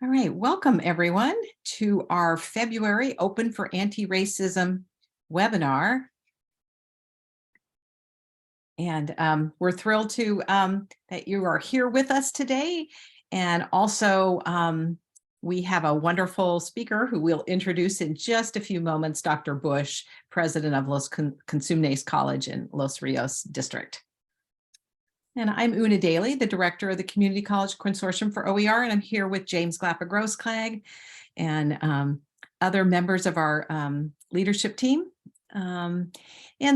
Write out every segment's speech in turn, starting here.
All right, welcome everyone to our February Open for Anti-Racism webinar. And we're thrilled to that you are here with us today. And also we have a wonderful speaker who we'll introduce in just a few moments, Dr. Bush, president of Los Consumnes College in Los Rios District. And I'm Una Daly, the director of the Community College Consortium for OER, and I'm here with James Glapper-Grossklag and other members of our leadership team. And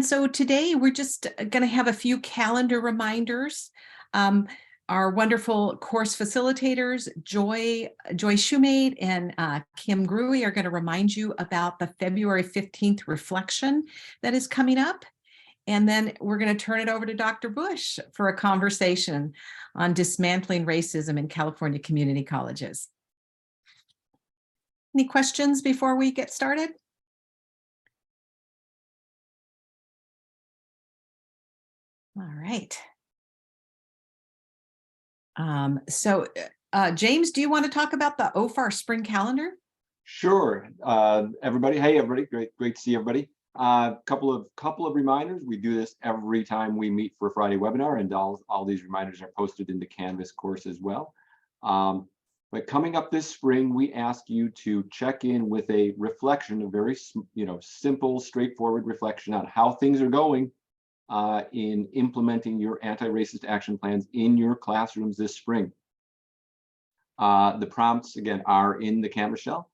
so today we're just going to have a few calendar reminders. Our wonderful course facilitators, Joy Shoemate and Kim Gruey, are going to remind you about the February 15th reflection that is coming up. And then we're going to turn it over to Dr. Bush for a conversation on dismantling racism in California community colleges. Any questions before we get started? All right. James, do you want to talk about the OFAR spring calendar? Sure. Everybody, hey everybody, great to see everybody. Couple of reminders. We do this every time we meet for a Friday webinar, and all these reminders are posted in the Canvas course as well. But coming up this spring, we ask you to check in with a reflection, a very simple, straightforward reflection on how things are going in implementing your anti-racist action plans in your classrooms this spring. The prompts again are in the Canvas shell.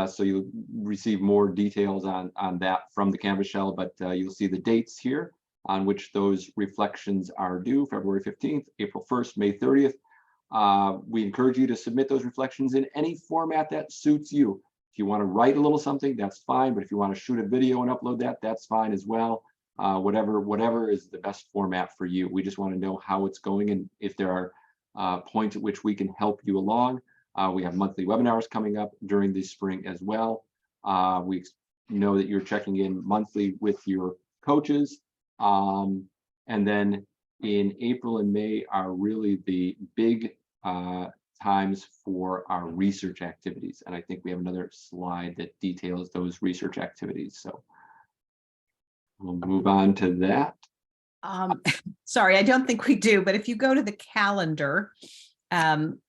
So you'll receive more details on that from the Canvas shell, but you'll see the dates here on which those reflections are due: February 15th, April 1st, May 30th. We encourage you to submit those reflections in any format that suits you. If you want to write a little something, that's fine, but if you want to shoot a video and upload that, that's fine as well. Whatever is the best format for you. We just want to know how it's going and if there are points at which we can help you along. We have monthly webinars coming up during this spring as well. We know that you're checking in monthly with your coaches. And then in April and May are really the big times for our research activities. And I think we have another slide that details those research activities. So we'll move on to that. Sorry, I don't think we do, but if you go to the calendar,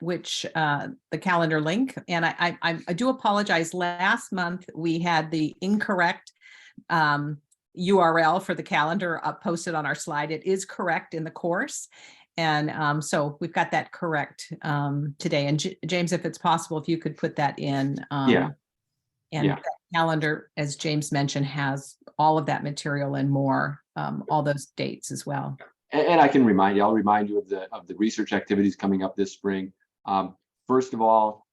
which the calendar link, and I do apologize. Last month we had the incorrect URL for the calendar posted on our slide. It is correct in the course, and so we've got that correct today. And James, if it's possible, if you could put that in. That calendar, as James mentioned, has all of that material and more, all those dates as well. And I can remind you, I'll remind you of the research activities coming up this spring. First of all,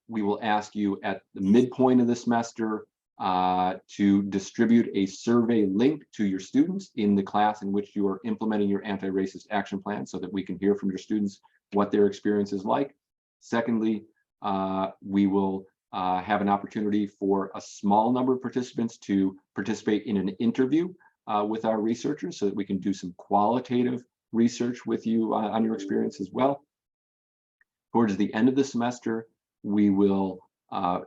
we will ask you at the midpoint of the semester to distribute a survey link to your students in the class in which you are implementing your anti-racist action plan, so that we can hear from your students what their experience is like. Secondly, we will have an opportunity for a small number of participants to participate in an interview with our researchers, so that we can do some qualitative research with you on your experience as well. Towards the end of the semester, we will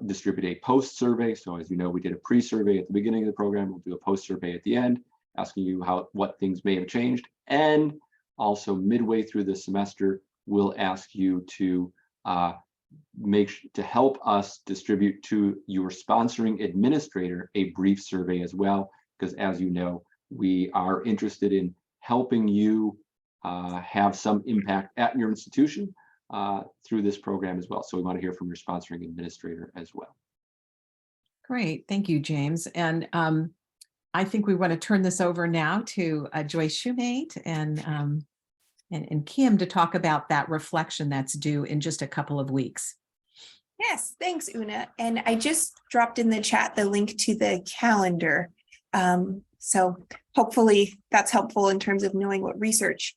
distribute a post survey. So as you know, we did a pre-survey at the beginning of the program. We'll do a post survey at the end, asking you what things may have changed. And also midway through the semester, we'll ask you to help us distribute to your sponsoring administrator a brief survey as well, because as you know, we are interested in helping you have some impact at your institution through this program as well. So we want to hear from your sponsoring administrator as well. Great, thank you, James. And I think we want to turn this over now to Joy Shoemate and Kim to talk about that reflection that's due in just a couple of weeks. Yes, thanks, Una. And I just dropped in the chat the link to the calendar. So hopefully that's helpful in terms of knowing what research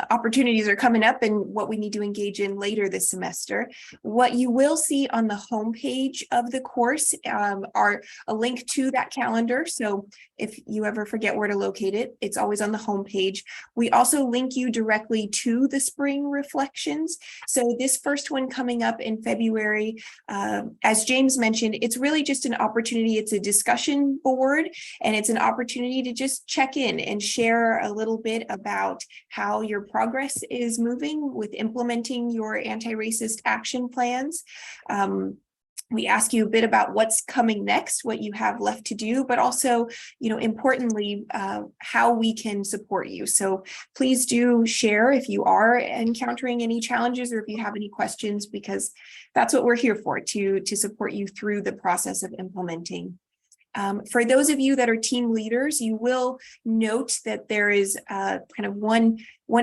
opportunities are coming up and what we need to engage in later this semester. What you will see on the homepage of the course are a link to that calendar. So if you ever forget where to locate it, it's always on the homepage. We also link you directly to the spring reflections. So this first one coming up in February, as James mentioned, it's really just an opportunity. It's a discussion board, and it's an opportunity to just check in and share a little bit about how your progress is moving with implementing your anti-racist action plans. We ask you a bit about what's coming next, what you have left to do, but also, importantly, how we can support you. So please do share if you are encountering any challenges or if you have any questions, because that's what we're here for, to support you through the process of implementing. For those of you that are team leaders, you will note that there is kind of one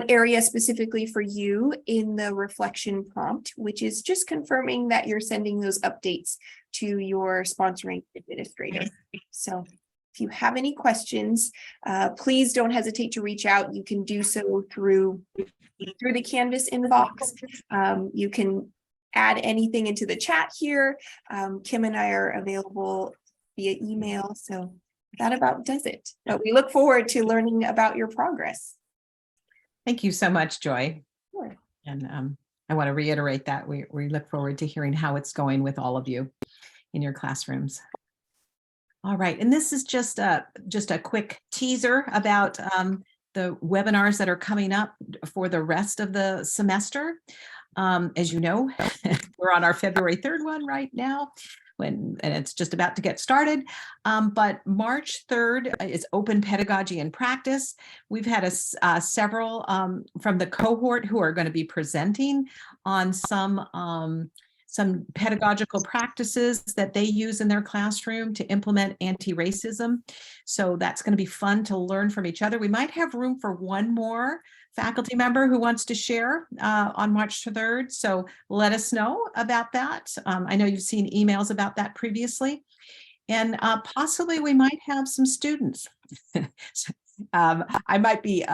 area specifically for you in the reflection prompt, which is just confirming that you're sending those updates to your sponsoring administrator. So if you have any questions, please don't hesitate to reach out. You can do so through the Canvas inbox. You can add anything into the chat here. Kim and I are available via email. So that about does it. But we look forward to learning about your progress. Thank you so much, Joy. Sure. And I want to reiterate that we look forward to hearing how it's going with all of you in your classrooms. All right, and this is just a quick teaser about the webinars that are coming up for the rest of the semester. As you know, we're on our February 3rd one right now, and it's just about to get started. But March 3rd is Open Pedagogy and Practice. We've had several from the cohort who are going to be presenting on some pedagogical practices that they use in their classroom to implement anti-racism. So that's going to be fun to learn from each other. We might have room for one more faculty member who wants to share on March 3rd. So let us know about that. I know you've seen emails about that previously. And possibly we might have some students. I might be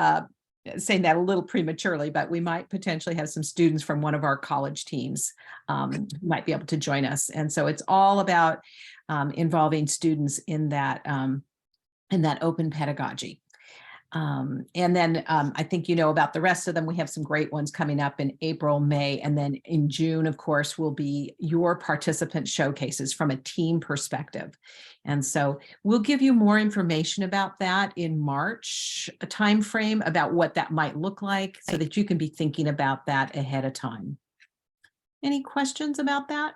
saying that a little prematurely, but we might potentially have some students from one of our college teams who might be able to join us. And so it's all about involving students in that open pedagogy. And then I think you know about the rest of them. We have some great ones coming up in April, May, and then in June, of course, will be your participant showcases from a team perspective. And so we'll give you more information about that in March timeframe about what that might look like so that you can be thinking about that ahead of time. Any questions about that?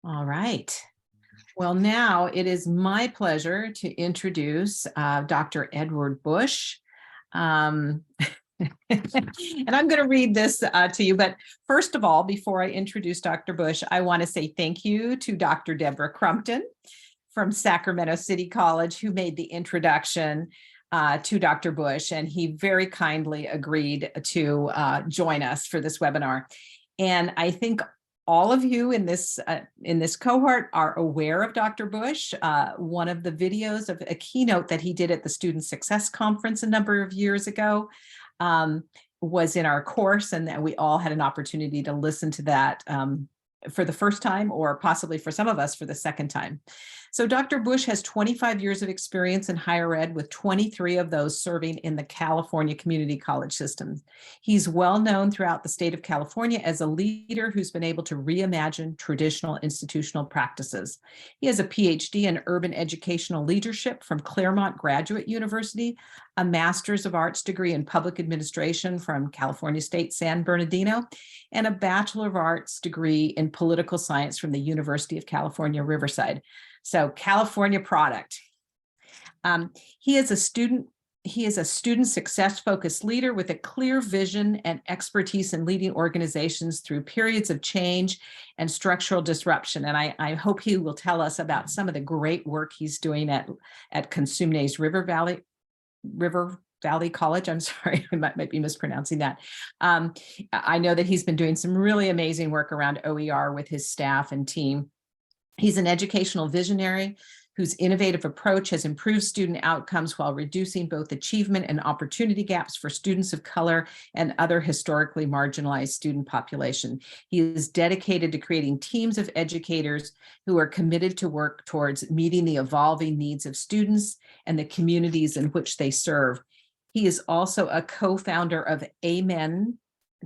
All right. Well, now it is my pleasure to introduce Dr. Edward Bush. And I'm going to read this to you. But first of all, before I introduce Dr. Bush, I want to say thank you to Dr. Deborah Crumpton from Sacramento City College, who made the introduction to Dr. Bush. And he very kindly agreed to join us for this webinar. And I think all of you in this cohort are aware of Dr. Bush. One of the videos of a keynote that he did at the Student Success Conference a number of years ago was in our course, and that we all had an opportunity to listen to that for the first time, or possibly for some of us for the second time. So Dr. Bush has 25 years of experience in higher ed, with 23 of those serving in the California community college system. He's well known throughout the state of California as a leader who's been able to reimagine traditional institutional practices. He has a PhD in urban educational leadership from Claremont Graduate University, a Master's of Arts degree in public administration from California State San Bernardino, and a Bachelor of Arts degree in political science from the University of California, Riverside. So California product. He is a student success focused leader with a clear vision and expertise in leading organizations through periods of change and structural disruption. And I hope he will tell us about some of the great work he's doing at Consumnes River Valley College. I'm sorry, I might be mispronouncing that. I know that he's been doing some really amazing work around OER with his staff and team. He's an educational visionary whose innovative approach has improved student outcomes while reducing both achievement and opportunity gaps for students of color and other historically marginalized student population. He is dedicated to creating teams of educators who are committed to work towards meeting the evolving needs of students and the communities in which they serve. He is also a co-founder of Amen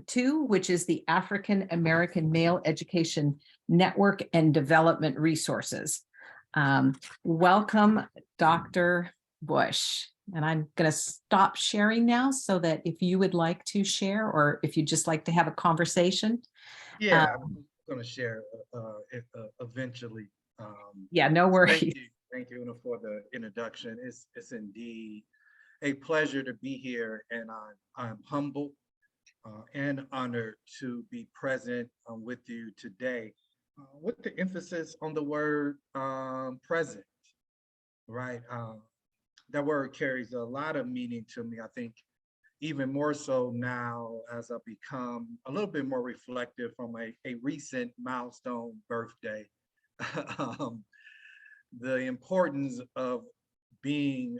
2, which is the African American Male Education Network and Development Resources. Welcome, Dr. Bush. And I'm going to stop sharing now so that if you would like to share, or if you'd just like to have a conversation. Yeah, I'm going to share eventually. Yeah, no worries. Thank you, Una, for the introduction. It's indeed a pleasure to be here, and I'm humbled and honored to be present with you today, with the emphasis on the word present, right? That word carries a lot of meaning to me. I think even more so now as I become a little bit more reflective from a recent milestone birthday. The importance of being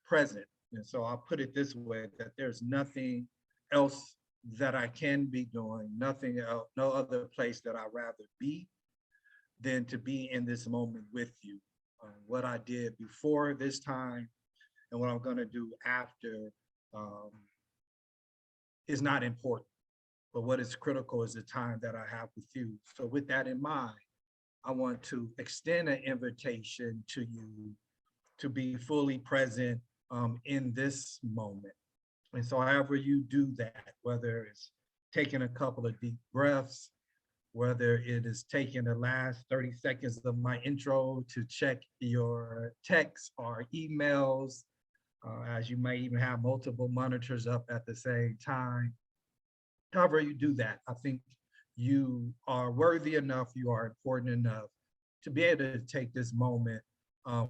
present. And so I'll put it this way, that there's nothing else that I can be doing, nothing else, no other place that I'd rather be than to be in this moment with you. What I did before this time and what I'm going to do after is not important, but what is critical is the time that I have with you. So with that in mind, I want to extend an invitation to you to be fully present in this moment. And so however you do that, whether it's taking a couple of deep breaths, whether it is taking the last 30 seconds of my intro to check your texts or emails, as you may even have multiple monitors up at the same time. However you do that, I think you are worthy enough, you are important enough to be able to take this moment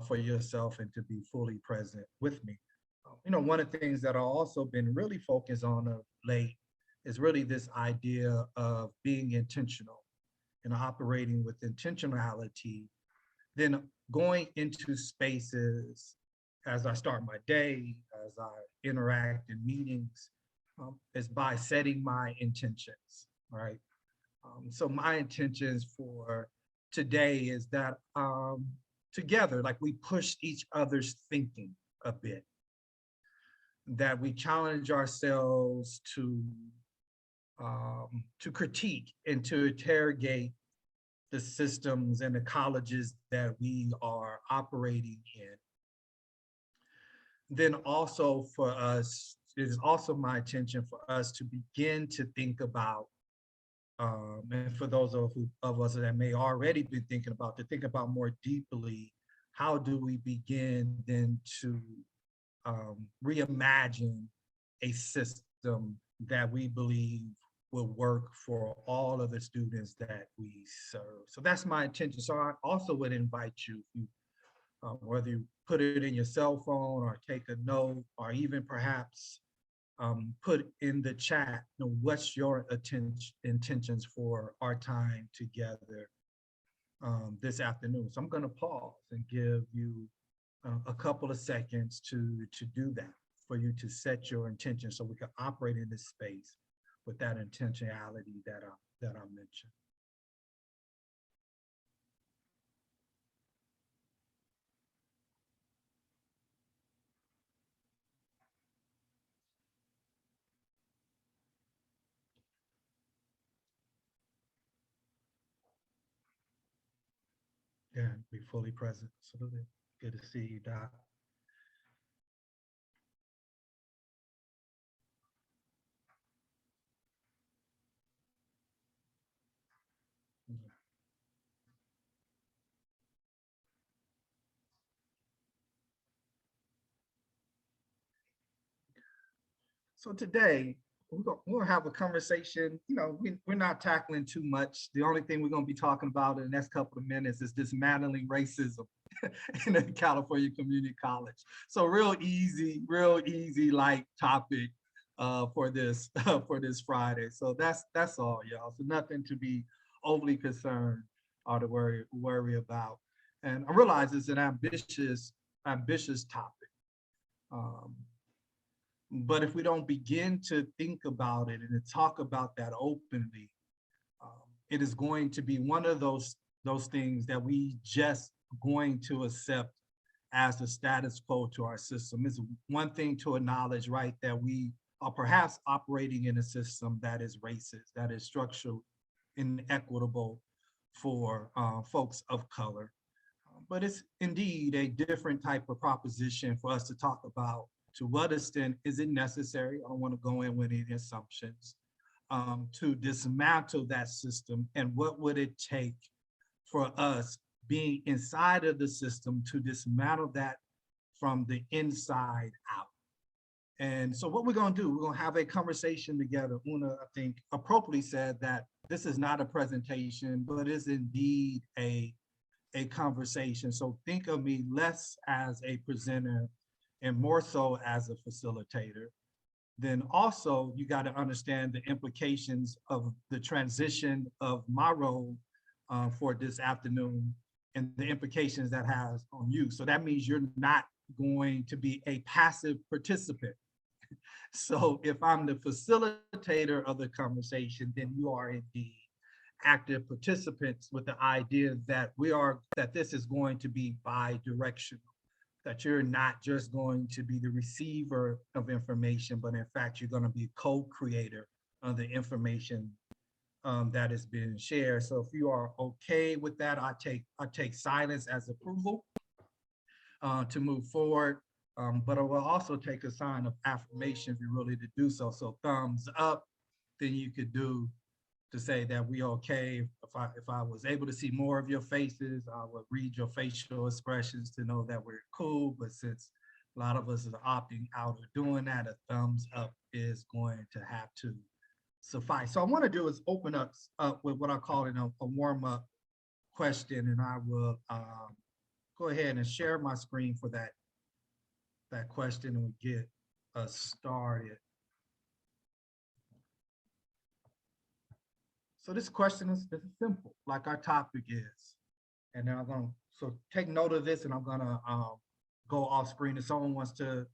for yourself and to be fully present with me. You know, one of the things that I've also been really focused on of late is really this idea of being intentional and operating with intentionality, then going into spaces as I start my day, as I interact in meetings, is by setting my intentions, right? So my intentions for today is that together, like we push each other's thinking a bit, that we challenge ourselves to critique and to interrogate the systems and the colleges that we are operating in. Then also for us, it is also my intention for us to begin to think about, and for those of us that may already be thinking about, to think about more deeply, how do we begin then to reimagine a system that we believe will work for all of the students that we serve. So that's my intention. So I also would invite you, whether you put it in your cell phone or take a note, or even perhaps put in the chat, you know, what's your intentions for our time together this afternoon. So I'm going to pause and give you a couple of seconds to do that, for you to set your intention so we can operate in this space with that intentionality that I mentioned. Yeah, be fully present. Absolutely. Good to see you, Doc. So today, we'll have a conversation. You know, we're not tackling too much. The only thing we're going to be talking about in the next couple of minutes is dismantling racism in the California Community College. So real easy light topic for this Friday. So that's all, y'all. So nothing to be overly concerned or to worry about. And I realize it's an ambitious topic. But if we don't begin to think about it and to talk about that openly, it is going to be one of those things that we just going to accept as the status quo to our system. It's one thing to acknowledge, right, that we are perhaps operating in a system that is racist, that is structural, inequitable for folks of color. But it's indeed a different type of proposition for us to talk about. To what extent is it necessary? I don't want to go in with any assumptions to dismantle that system, and what would it take for us being inside of the system to dismantle that from the inside out. And so what we're going to do, we're going to have a conversation together. Una, I think, appropriately said that this is not a presentation, but is indeed a conversation. So think of me less as a presenter and more so as a facilitator. Then also you got to understand the implications of the transition of my role for this afternoon and the implications that has on you. So that means you're not going to be a passive participant. So if I'm the facilitator of the conversation, then you are indeed active participants, with the idea that that this is going to be bi-directional, that you're not just going to be the receiver of information, but in fact, you're going to be a co-creator of the information that is being shared. So if you are okay with that, I take silence as approval to move forward. But I will also take a sign of affirmation if you're really to do so. So thumbs up, then you could do to say that we okay. If I was able to see more of your faces, I would read your facial expressions to know that we're cool. But since a lot of us are opting out of doing that, a thumbs up is going to have to suffice. So I want to do is open up with what I call a warm-up question, and I will go ahead and share my screen for that question, and we'll get us started. So this question is simple, like our topic is. And then so take note of this, and I'm gonna go off screen. If someone wants to,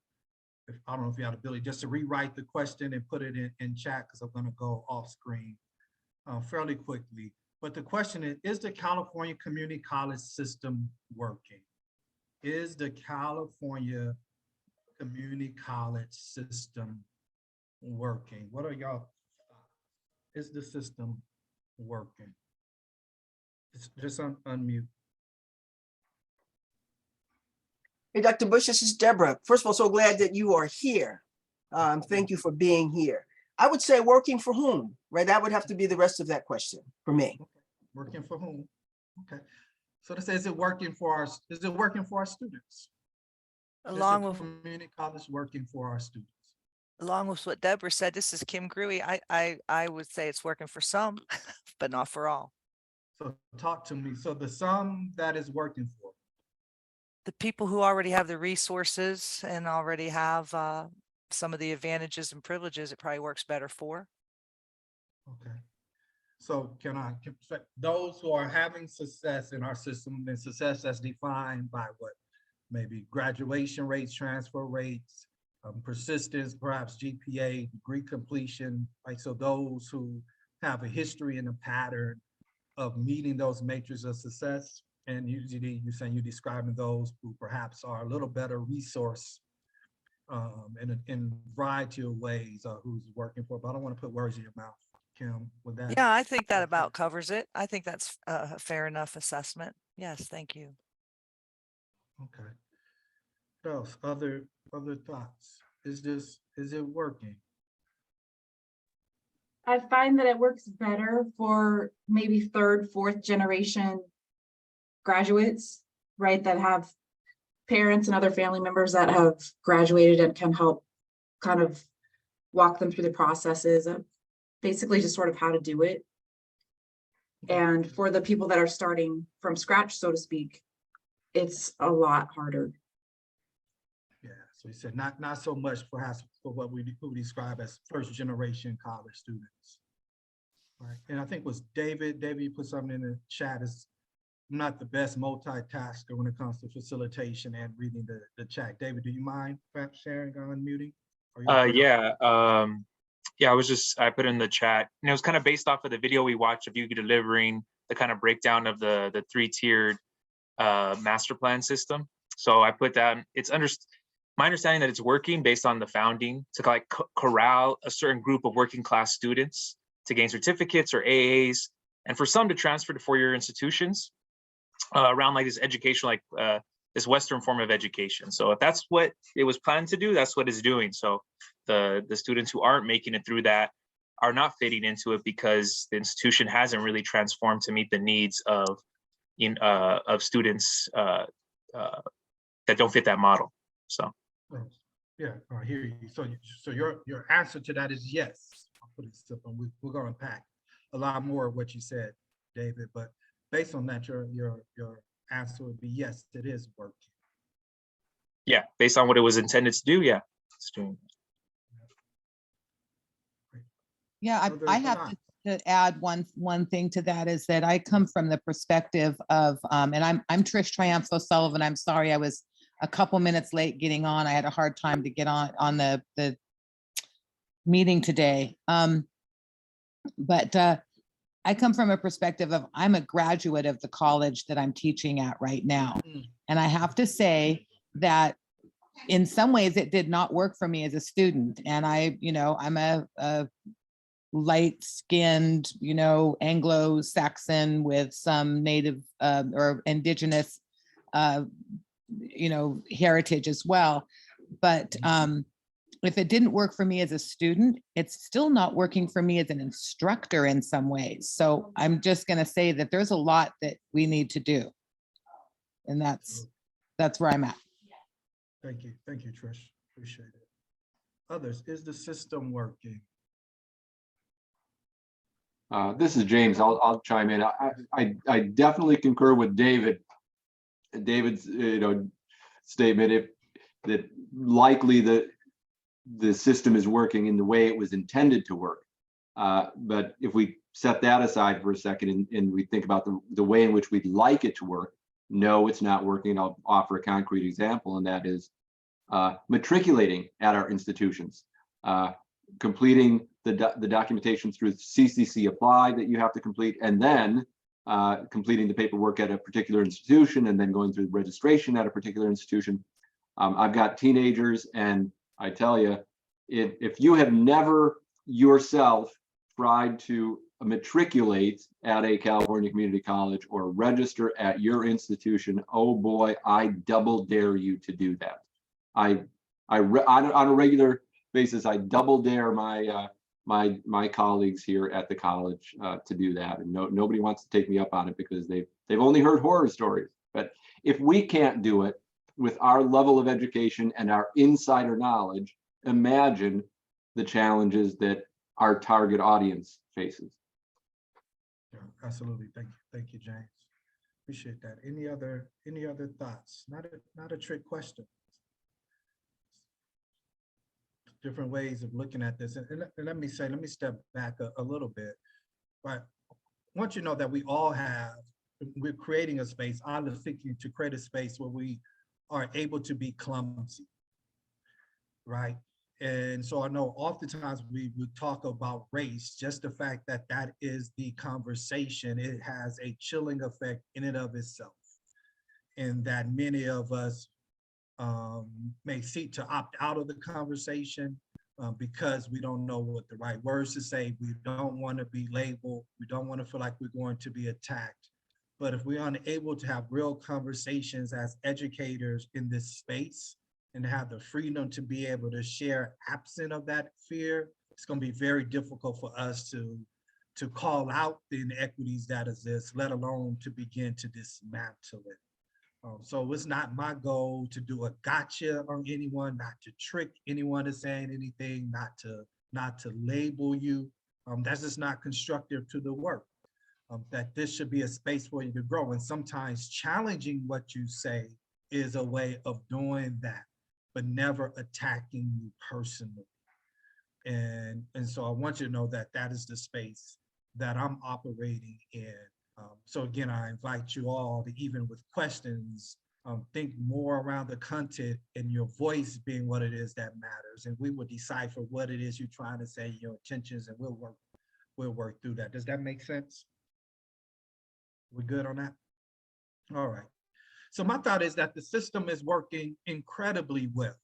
I don't know if you have the ability just to rewrite the question and put it in chat, because I'm gonna go off screen fairly quickly. But the question is the California community college system working? Is the California community college system working? What are y'all thoughts? Is the system working? Just unmute. Hey, Dr. Bush, this is Deborah. First of all, so glad that you are here. Thank you for being here. I would say working for whom, right? That would have to be the rest of that question for me. Okay. Working for whom? Okay. So this is it working for our students? Along with community college working for our students. Along with what Deborah said, this is Kim Gruey. I would say it's working for some, but not for all. So talk to me. So the sum that is working for? The people who already have the resources and already have some of the advantages and privileges, it probably works better for. Okay. So can those who are having success in our system, and success that's defined by what? Maybe graduation rates, transfer rates, persistence, perhaps GPA, degree completion, right? So those who have a history and a pattern of meeting those matrices of success, and usually you're saying you're describing those who perhaps are a little better resource in a variety of ways who's working for, but I don't want to put words in your mouth, Kim, with that. Yeah, I think that about covers it. I think that's a fair enough assessment. Yes, thank you. Okay. What else? Other thoughts? Is it working? I find that it works better for maybe third, fourth generation graduates, right? That have parents and other family members that have graduated and can help kind of walk them through the processes of basically just sort of how to do it. And for the people that are starting from scratch, so to speak, it's a lot harder. Yeah, so he said not so much perhaps for what we describe as first generation college students. Right. And I think was David, you put something in the chat, is not the best multitasker when it comes to facilitation and reading the chat. David, do you mind perhaps sharing or unmuting? Or you okay? Yeah, I put in the chat, and it was kind of based off of the video we watched of you delivering the kind of breakdown of the 3-tiered master plan system. So I put down, my understanding that it's working based on the founding to like corral a certain group of working class students to gain certificates or AAs, and for some to transfer to four-year institutions around like this educational, like this Western form of education. So if that's what it was planned to do, that's what it's doing. So the students who aren't making it through that are not fitting into it because the institution hasn't really transformed to meet the needs of students that don't fit that model. So yeah, I hear you. So your answer to that is yes. I'll put it simple. We're going to unpack a lot more of what you said, David. But based on that, your answer would be yes, it is working. Yeah, based on what it was intended to do, yeah, it's doing. Yeah, I have to add one thing to that is that I come from the perspective of, and I'm Trish Triumph O'Sullivan. I'm sorry I was a couple minutes late getting on. I had a hard time to get on the meeting today. But I come from a perspective of I'm a graduate of the college that I'm teaching at right now. And I have to say that in some ways it did not work for me as a student. And I'm a light-skinned, Anglo-Saxon with some native or indigenous, heritage as well. But if it didn't work for me as a student, it's still not working for me as an instructor in some ways. So I'm just going to say that there's a lot that we need to do. And that's where I'm at. Thank you, Trish. Appreciate it. Others, is the system working? This is James. I'll chime in. I definitely concur with David's statement that likely the system is working in the way it was intended to work. But if we set that aside for a second and we think about the way in which we'd like it to work, no, it's not working. I'll offer a concrete example, and that is matriculating at our institutions, completing the documentation through CCC Apply that you have to complete, and then completing the paperwork at a particular institution, and then going through the registration at a particular institution. I've got teenagers, and I tell you, if you have never yourself tried to matriculate at a California community college or register at your institution, oh boy, I double dare you to do that. On a regular basis, I double dare my colleagues here at the college to do that, and nobody wants to take me up on it because they've only heard horror stories. But if we can't do it with our level of education and our insider knowledge, imagine the challenges that our target audience faces. Yeah, absolutely. Thank you, James. Appreciate that. Any other thoughts? Not a trick question. Different ways of looking at this, and let me step back a little bit. But I want you to know that we're creating a space. I'm thinking to create a space where we are able to be clumsy, right? And so I know oftentimes we talk about race, just the fact that is the conversation, it has a chilling effect in and of itself. And that many of us may seek to opt out of the conversation because we don't know what the right words to say. We don't want to be labeled. We don't want to feel like we're going to be attacked. But if we're unable to have real conversations as educators in this space and have the freedom to be able to share absent of that fear, it's going to be very difficult for us to call out the inequities that exist, let alone to begin to dismantle it. So it's not my goal to do a gotcha on anyone, not to trick anyone to saying anything, not to label you. That's just not constructive to the work. That this should be a space for you to grow, and sometimes challenging what you say is a way of doing that, but never attacking you personally. And so I want you to know that is the space that I'm operating in So again, I invite you all to, even with questions, think more around the content and your voice being what it is that matters. And we will decipher what it is you're trying to say, your intentions, and we'll work through that. Does that make sense? We good on that? All right. So my thought is that the system is working incredibly well.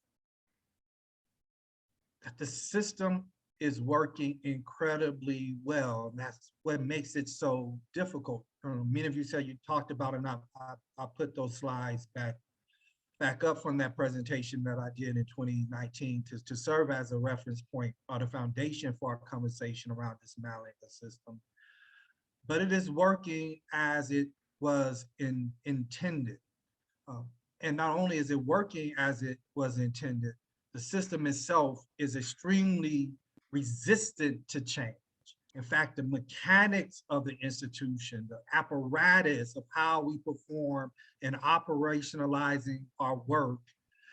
That the system is working incredibly well. And that's what makes it so difficult. Many of you said you talked about it, and I put those slides back up from that presentation that I did in 2019 to serve as a reference point or the foundation for our conversation around dismantling the system. But it is working as it was intended. And not only is it working as it was intended, the system itself is extremely resistant to change. In fact, the mechanics of the institution, the apparatus of how we perform and operationalizing our work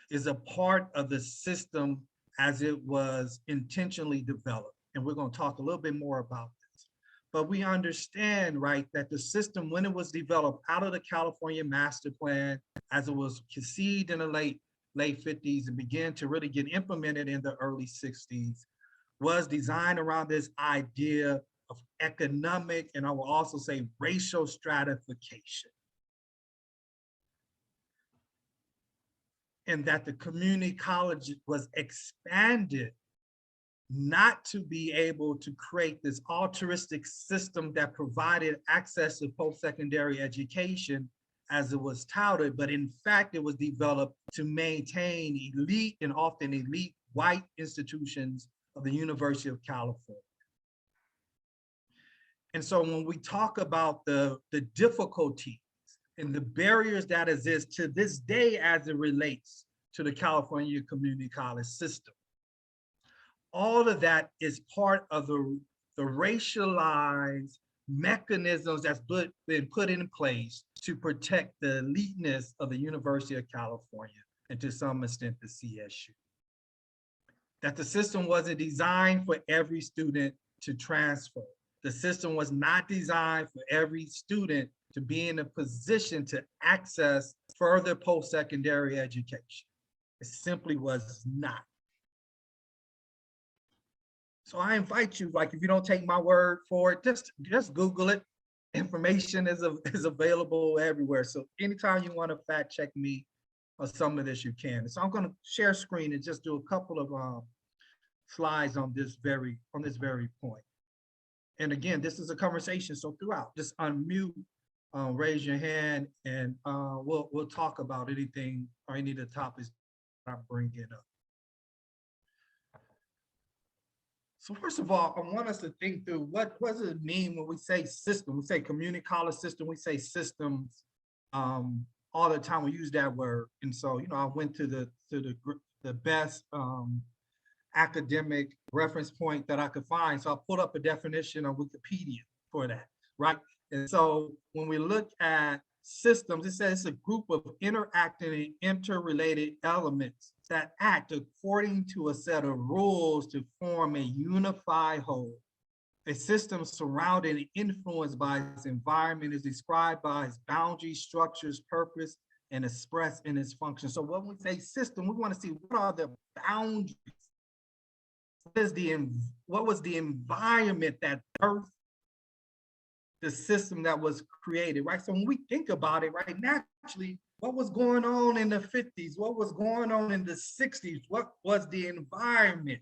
is a part of the system as it was intentionally developed. And we're going to talk a little bit more about this. But we understand, right, that the system, when it was developed out of the California Master Plan, as it was conceived in the late 50s and began to really get implemented in the early 60s, was designed around this idea of economic, and I will also say racial stratification. And that the community college was expanded not to be able to create this altruistic system that provided access to post-secondary education as it was touted, but in fact, it was developed to maintain elite and often elite white institutions of the University of California. And so when we talk about the difficulties and the barriers that exist to this day as it relates to the California Community College system, all of that is part of the racialized mechanisms that's been put in place to protect the eliteness of the University of California and to some extent the CSU. That the system wasn't designed for every student to transfer. The system was not designed for every student to be in a position to access further post-secondary education. It simply was not. So I invite you, like, if you don't take my word for it, just Google it. Information is available everywhere. So anytime you want to fact check me on some of this, you can. So I'm going to share screen and just do a couple of slides on this very point. And again, this is a conversation. So throughout, just unmute, raise your hand, and we'll talk about anything or any of the topics I bring it up. So first of all, I want us to think through what does it mean when we say system? We say community college system, we say systems all the time. We use that word. And so, I went to the best academic reference point that I could find. So I pulled up a definition on Wikipedia for that, right? And so when we look at systems, it says it's a group of interacting and interrelated elements that act according to a set of rules to form a unified whole. A system surrounded and influenced by its environment is described by its boundaries, structures, purpose, and expressed in its function. So when we say system, we want to see what are the boundaries. What was the environment that birthed the system that was created, right? So when we think about it, right, naturally, what was going on in the 50s? What was going on in the 60s? What was the environment?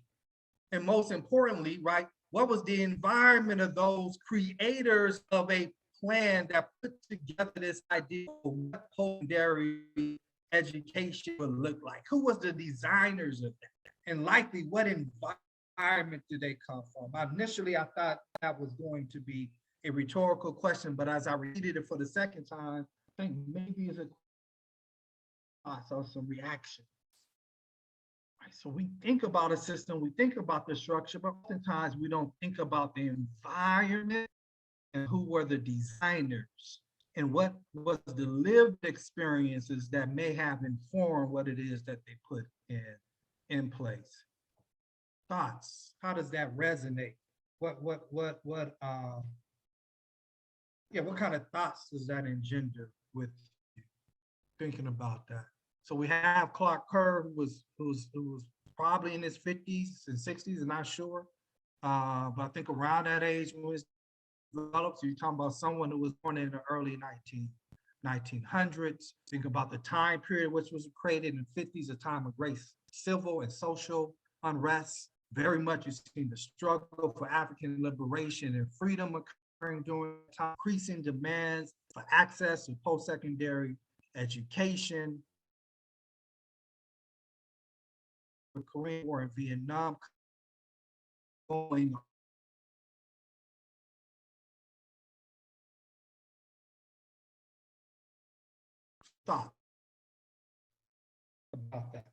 And most importantly, right, what was the environment of those creators of a plan that put together this idea of what post-secondary education would look like? Who was the designers of that? And likely, what environment did they come from? Initially, I thought that was going to be a rhetorical question, but as I repeated it for the second time, I think maybe it's I saw some reaction. Right, so we think about a system, we think about the structure, but oftentimes we don't think about the environment and who were the designers and what was the lived experiences that may have informed what it is that they put in place. Thoughts? How does that resonate? What Yeah, what kind of thoughts does that engender with you, thinking about that? So we have Clark Kerr, who was probably in his 50s and 60s, I'm not sure. But I think around that age when it was developed, so you're talking about someone who was born in the early 1900s. Think about the time period which was created in the 50s, a time of race, civil and social unrest. Very much you've seen the struggle for African liberation and freedom occurring during the time, increasing demands for access to post-secondary education, the Korean War and Vietnam going thought about that.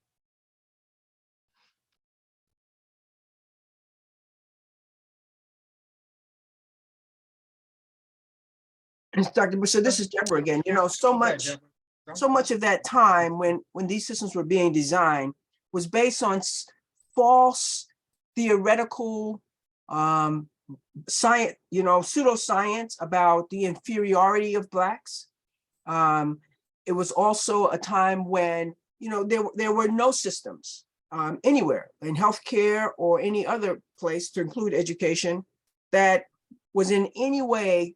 Dr. Bush, so this is Deborah again. You know, so Go ahead, much, Deborah. so much of that time when these systems were being designed was based on false theoretical science, you know, pseudoscience about the inferiority of Blacks. It was also a time when, you know, there were no systems anywhere in healthcare or any other place, to include education, that was in any way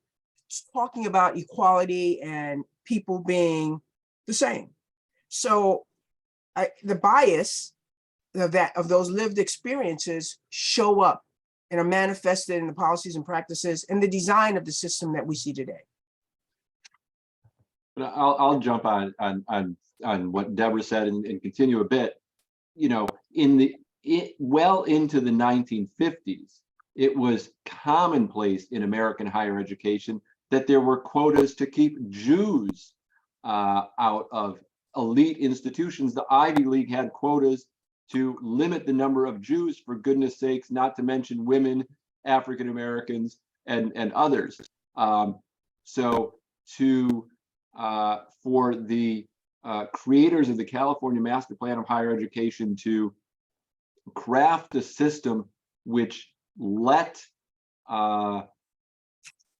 talking about equality and people being the same. So the bias of those lived experiences show up and are manifested in the policies and practices and the design of the system that we see today. But I'll jump on what Deborah said and continue a bit. You know, well into the 1950s, it was commonplace in American higher education that there were quotas to keep Jews out of elite institutions. The Ivy League had quotas to limit the number of Jews, for goodness sakes, not to mention women, African Americans, and others. So for the creators of the California Master Plan of Higher Education to craft a system which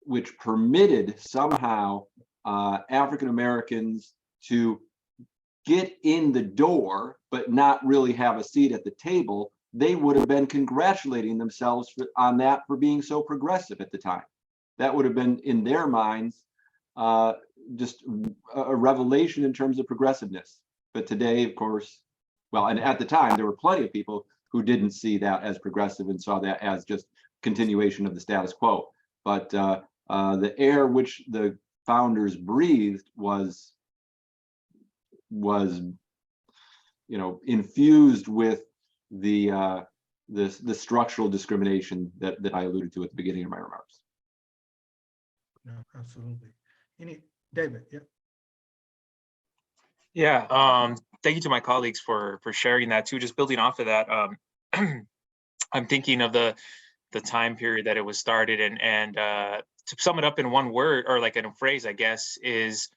which permitted somehow African Americans to get in the door, but not really have a seat at the table, they would have been congratulating themselves on that for being so progressive at the time. That would have been, in their minds, just a revelation in terms of progressiveness. But today, of course, well, and at the time, there were plenty of people who didn't see that as progressive and saw that as just continuation of the status quo. But the air which the founders breathed was you know, infused with the structural discrimination that I alluded to at the beginning of my remarks. No, absolutely. David, yeah. Yeah, thank you to my colleagues for sharing that too. Just building off of that, I'm thinking of the time period that it was started, and to sum it up in one word, or like in a phrase, I guess, is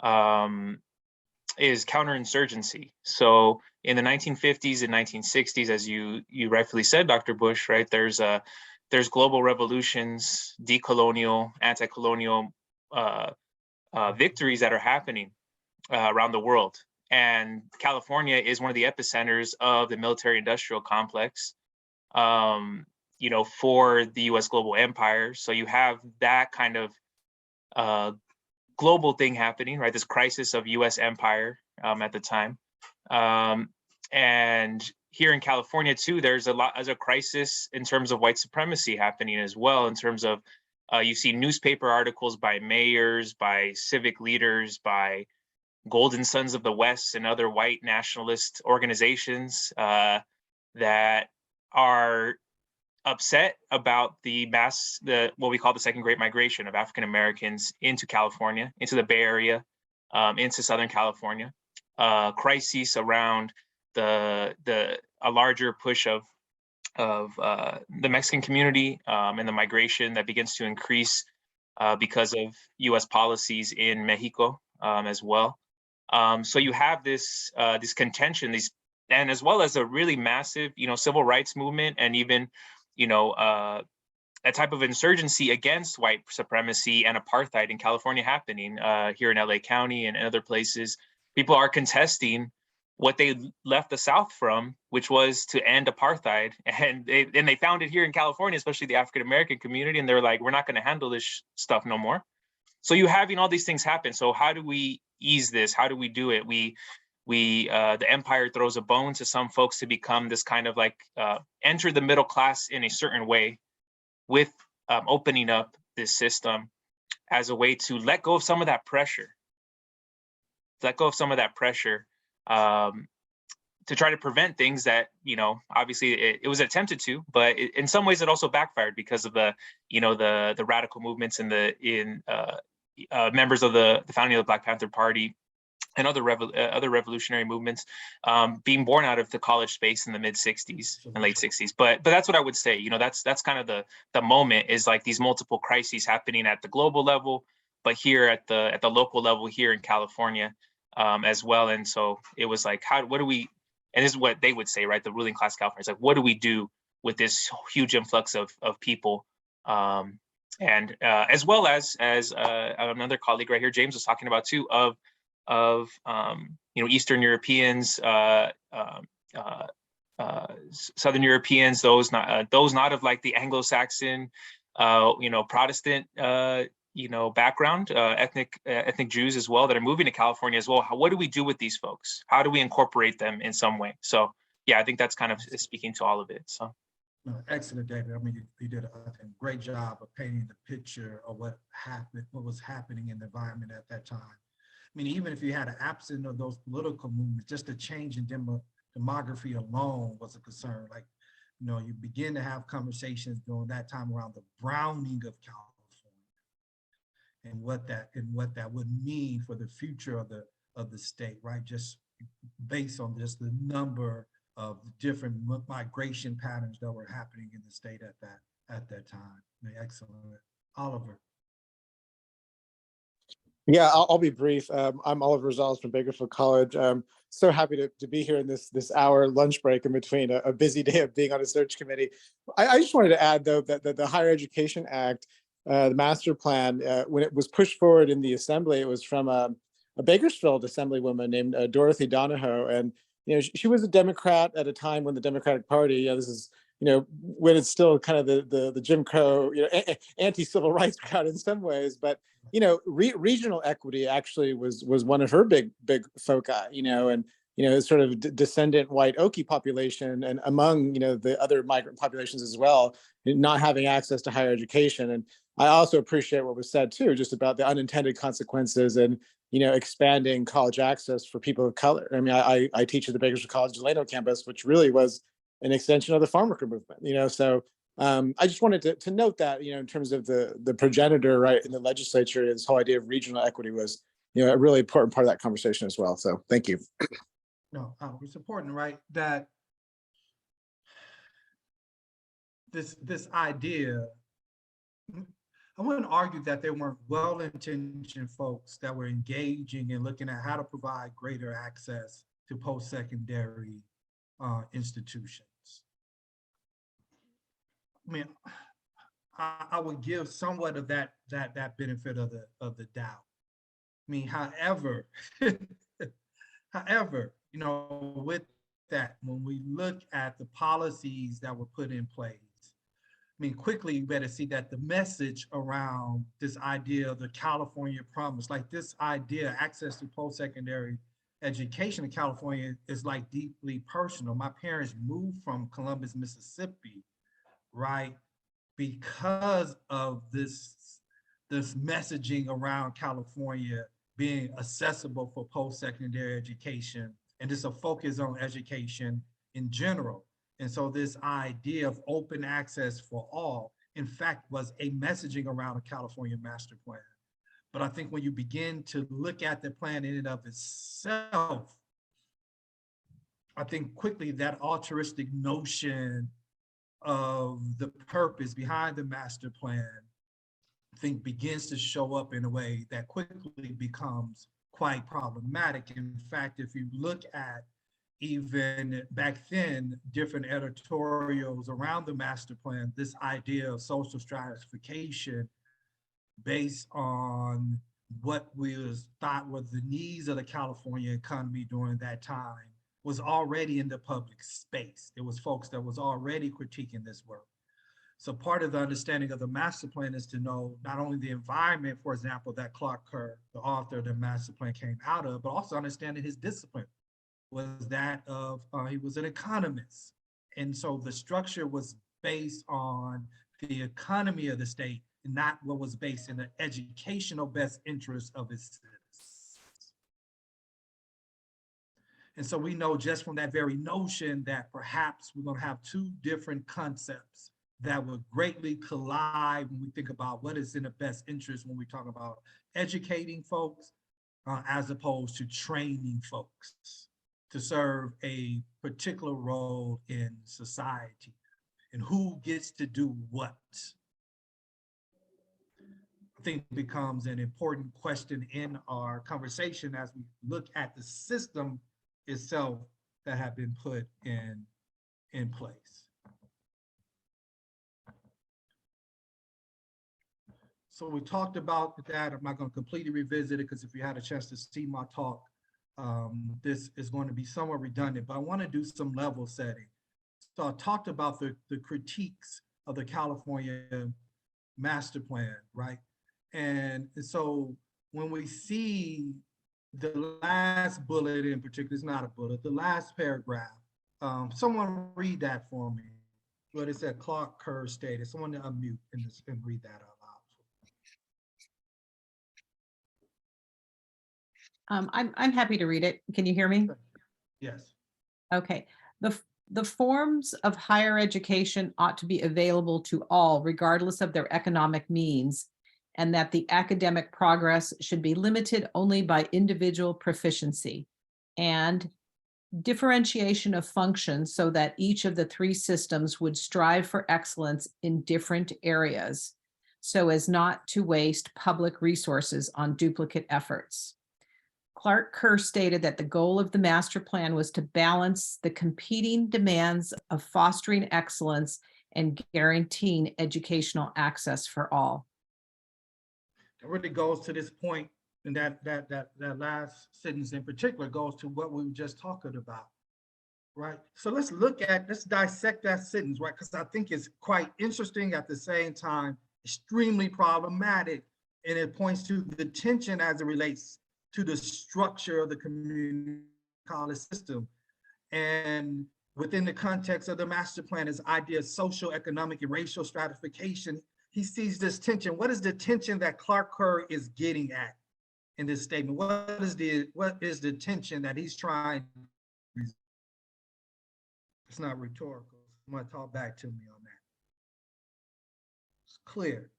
counterinsurgency. So in the 1950s and 1960s, as you rightfully said, Dr. Bush, right? There's global revolutions, decolonial, anti-colonial victories that are happening around the world. And California is one of the epicenters of the military-industrial complex, you know, for the U.S. global empire. So you have that kind of global thing happening, right? This crisis of U.S. empire at the time. And here in California too, there's a crisis in terms of white supremacy happening as well, in terms of you see newspaper articles by mayors, by civic leaders, by Golden Sons of the West and other white nationalist organizations that are upset about what we call the second Great Migration of African Americans into California, into the Bay Area, into Southern California. Crises around a larger push of the Mexican community and the migration that begins to increase because of U.S. policies in Mexico as well. So you have this contention, and as well as a really massive, you know, civil rights movement, and even, you know, a type of insurgency against white supremacy and apartheid in California happening here in LA County and other places. People are contesting what they left the South from, which was to end apartheid. And they found it here in California, especially the African-American community. And they're like, we're not going to handle this stuff no more. So you having all these things happen. So how do we ease this? How do we do it? The empire throws a bone to some folks to become this kind of like enter the middle class in a certain way, with opening up this system as a way to let go of some of that pressure, to try to prevent things that, you know, obviously it was attempted to, but in some ways it also backfired because of the, you know, the radical movements and members of the founding of the Black Panther Party and other revolutionary movements being born out of the college space in the mid 60s and late 60s. But that's what I would say, you know, that's kind of the moment, is like these multiple crises happening at the global level, but here at the local level here in California as well. And so it was like, what do we, and this is what they would say, right? The ruling class California is like, what do we do with this huge influx of people? And as well as another colleague right here, James, was talking about too, of you know, Eastern Europeans, Southern Europeans, those not of like the Anglo-Saxon, you know, Protestant, you know, background, ethnic Jews as well that are moving to California as well. What do we do with these folks? How do we incorporate them in some way? So yeah, I think that's kind of speaking to all of it. So. No, excellent, David. I mean, you did a great job of painting the picture of what was happening in the environment at that time. I mean, even if you had an absence of those political movements, just a change in demography alone was a concern. Like, you know, you begin to have conversations during that time around the browning of California and what that would mean for the future of the state, right? Just based on just the number of different migration patterns that were happening in the state at that time. I mean, excellent. Oliver. Yeah, I'll be brief. I'm Oliver Rosales from Bakersfield College. So happy to be here in this hour lunch break in between a busy day of being on a search committee. I just wanted to add, though, that the Higher Education Act, the master plan, when it was pushed forward in the assembly, it was from a Bakersfield assemblywoman named Dorothy Donahoe. And, you know, she was a Democrat at a time when the Democratic Party, this is, you know, when it's still kind of the Jim Crow, you know, anti-civil rights crowd in some ways, but you know, regional equity actually was one of her big foci, you know, and you know, sort of descendant white Okie population, and among, you know, the other migrant populations as well, not having access to higher education. And I also appreciate what was said too, just about the unintended consequences and, you know, expanding college access for people of color. I mean, I teach at the Bakersfield College Delano campus, which really was an extension of the farm worker movement, you know, so I just wanted to note that, you know, in terms of the progenitor, right, in the legislature, this whole idea of regional equity was, you know, a really important part of that conversation as well. So thank you. No, it's important, right, that this idea, I wouldn't argue that there weren't well-intentioned folks that were engaging and looking at how to provide greater access to post-secondary institutions. I mean, I would give somewhat of that benefit of the doubt. I mean, however, you know, with that, when we look at the policies that were put in place, I mean, quickly you better see that the message around this idea of the California promise, like this idea, access to post-secondary education in California, is like deeply personal. My parents moved from Columbus, Mississippi, right, because of this messaging around California being accessible for post-secondary education, and just a focus on education in general. And so this idea of open access for all, in fact, was a messaging around a California master plan. But I think when you begin to look at the plan in and of itself, I think quickly that altruistic notion of the purpose behind the master plan, I think, begins to show up in a way that quickly becomes quite problematic. In fact, if you look at even back then, different editorials around the master plan, this idea of social stratification based on what was thought were the needs of the California economy during that time was already in the public space. It was folks that was already critiquing this work. So part of the understanding of the master plan is to know not only the environment, for example, that Clark Kerr, the author of the master plan, came out of, but also understanding his discipline was that of, he was an economist. And so the structure was based on the economy of the state, and not what was based in the educational best interest of its citizens. And so we know just from that very notion that perhaps we're going to have two different concepts that will greatly collide when we think about what is in the best interest when we talk about educating folks as opposed to training folks to serve a particular role in society, and who gets to do what. I think becomes an important question in our conversation as we look at the system itself that have been put in place. So we talked about that. I'm not going to completely revisit it because if you had a chance to see my talk, this is going to be somewhat redundant, but I want to do some level setting. So I talked about the critiques of the California master plan, right? And so when we see the last bullet in particular, it's not a bullet, the last paragraph, someone read that for me. What is that? Clark Kerr stated. Someone to unmute and read that out loud. I'm happy to read it. Can you hear me? Yes. Okay. The forms of higher education ought to be available to all, regardless of their economic means, and that the academic progress should be limited only by individual proficiency, and differentiation of functions so that each of the three systems would strive for excellence in different areas, so as not to waste public resources on duplicate efforts. Clark Kerr stated that the goal of the master plan was to balance the competing demands of fostering excellence and guaranteeing educational access for all. It really goes to this point, and that last sentence in particular goes to what we were just talking about, right? So let's dissect that sentence, right? Because I think it's quite interesting, at the same time, extremely problematic, and it points to the tension as it relates to the structure of the community college system. And within the context of the master plan, his idea of social, economic, and racial stratification, he sees this tension. What is the tension that Clark Kerr is getting at in this statement? What is the tension that he's trying? It's not rhetorical. Someone talk back to me on that. It's clear.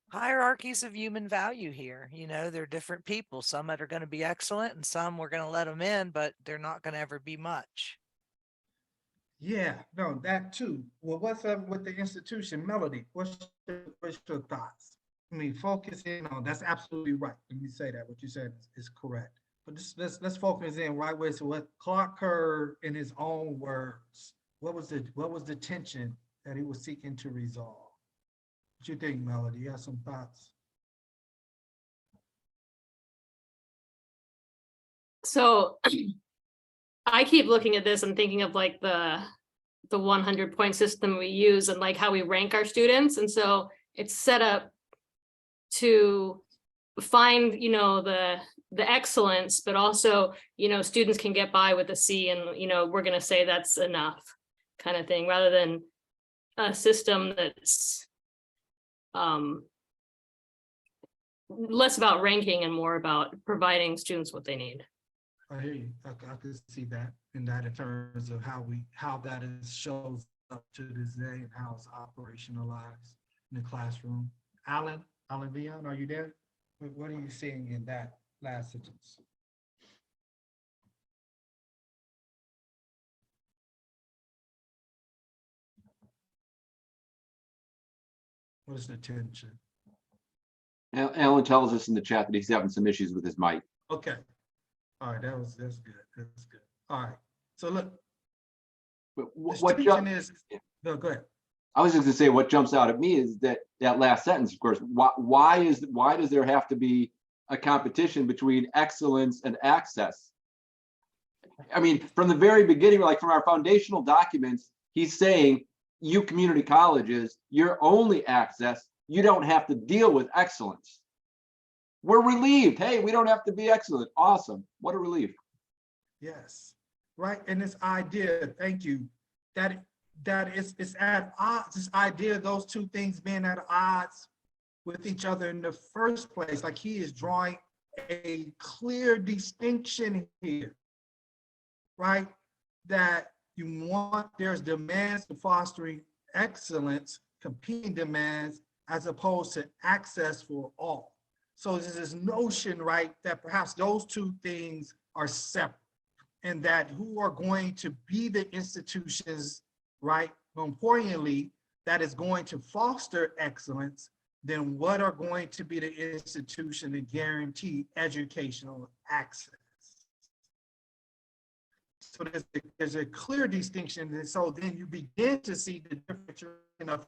Hierarchies of human value here. You know, they're different people. Some that are going to be excellent and some we're going to let them in, but they're not going to ever be much. Yeah, no, that too. Well, what's up with the institution, Melody? What's your thoughts? I mean, focus in on, that's absolutely right. Let me say that what you said is correct. But let's focus in right where, so what Clark Kerr, in his own words, what was the tension that he was seeking to resolve? What you think, Melody? You have some thoughts? So I keep looking at this and thinking of like the 100-point system we use and like how we rank our students. And so it's set up to find, you know, the excellence, but also, you know, students can get by with a C and, you know, we're going to say that's enough kind of thing, rather than a system that's less about ranking and more about providing students what they need. I hear you. I could see that in terms of how that shows up to this day and how it's operationalized in the classroom. Alan Vion, are you there? What are you seeing in that last sentence? What is the tension? Alan tells us in the chat that he's having some issues with his mic. Okay. All right, that's good, that's good. All right, so look, But the what distinction is, no, go ahead. I was just gonna say, what jumps out at me is that last sentence, of course. Why does there have to be a competition between excellence and access? I mean, from the very beginning, like from our foundational documents, he's saying, you community colleges, your only access, you don't have to deal with excellence. We're relieved. Hey, we don't have to be excellent. Awesome. What a relief. Yes, right, and this idea, thank you, that it's at odds, this idea of those two things being at odds with each other in the first place, like he is drawing a clear distinction here, right? That you want, there's demands for fostering excellence, competing demands, as opposed to access for all. So there's this notion, right, that perhaps those two things are separate, and that who are going to be the institutions, right, more importantly, that is going to foster excellence, then what are going to be the institution to guarantee educational access? So there's a clear distinction, and so then you begin to see the difference of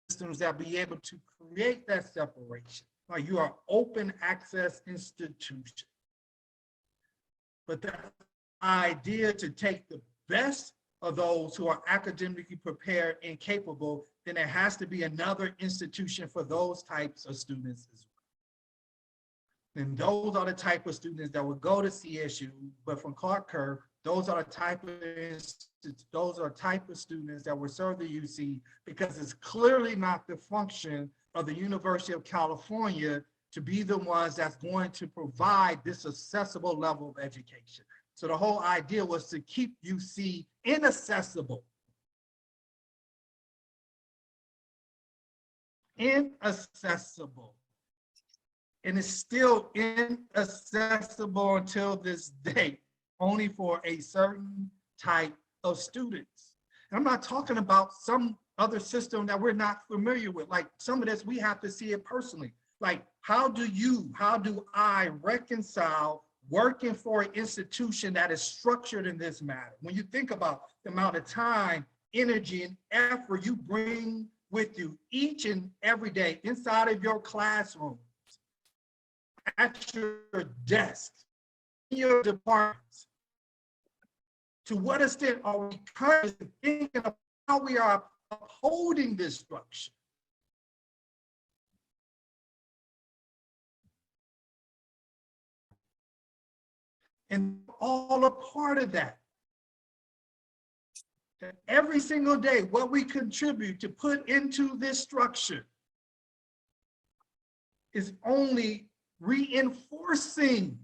systems that be able to create that separation. Like you are open access institution. But the idea to take the best of those who are academically prepared and capable, then there has to be another institution for those types of students as well. And those are the type of students that will go to CSU, but from Clark Kerr, those are the type of students that will serve the UC, because it's clearly not the function of the University of California to be the ones that's going to provide this accessible level of education. So the whole idea was to keep UC inaccessible. Inaccessible. And it's still inaccessible until this day, only for a certain type of students. And I'm not talking about some other system that we're not familiar with. Like some of this, we have to see it personally. Like, how do I reconcile working for an institution that is structured in this manner? When you think about the amount of time, energy, and effort you bring with you each and every day inside of your classroom, at your desk, in your departments, to what extent are we currently thinking of how we are upholding this structure? And all a part of that. That every single day, what we contribute to put into this structure is only reinforcing